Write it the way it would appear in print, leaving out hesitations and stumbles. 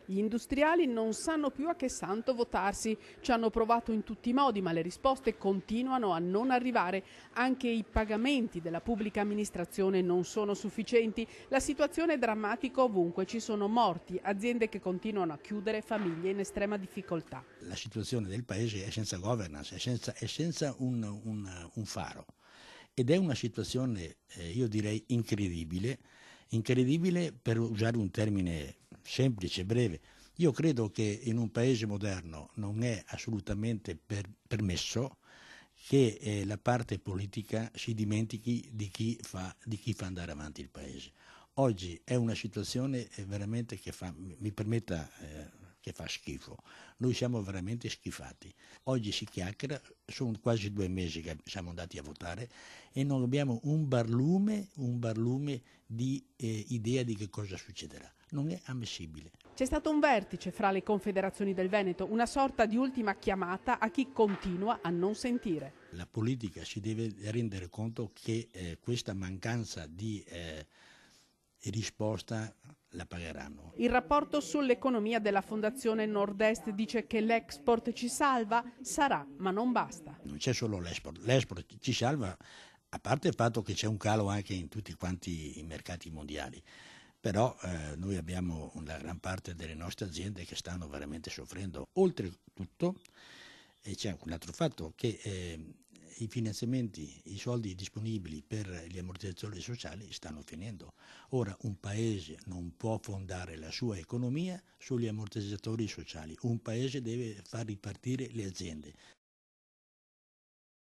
Gli industriali non sanno più a che santo votarsi, ci hanno provato in tutti i modi, ma le risposte continuano a non arrivare. Anche i pagamenti della pubblica amministrazione non sono sufficienti. La situazione è drammatica ovunque, ci sono morti, aziende che continuano a chiudere, famiglie in estrema difficoltà. La situazione del paese è senza governance, è senza un faro. Ed è una situazione, io direi, incredibile per usare un termine semplice, breve. Io credo che in un paese moderno non è assolutamente permesso che la parte politica si dimentichi di chi fa andare avanti il paese. Oggi è una situazione veramente che mi permetta, che fa schifo. Noi siamo veramente schifati. Oggi si chiacchiera, sono quasi 2 mesi che siamo andati a votare e non abbiamo un barlume di idea di che cosa succederà. Non è ammissibile. C'è stato un vertice fra le confederazioni del Veneto, una sorta di ultima chiamata a chi continua a non sentire. La politica si deve rendere conto che questa mancanza di risposta la pagheranno. Il rapporto sull'economia della Fondazione Nord-Est dice che l'export ci salva, sarà, ma non basta. Non c'è solo l'export ci salva, a parte il fatto che c'è un calo anche in tutti quanti i mercati mondiali. Però noi abbiamo una gran parte delle nostre aziende che stanno veramente soffrendo. Oltretutto c'è un altro fatto che i finanziamenti, i soldi disponibili per gli ammortizzatori sociali stanno finendo. Ora un paese non può fondare la sua economia sugli ammortizzatori sociali, un paese deve far ripartire le aziende.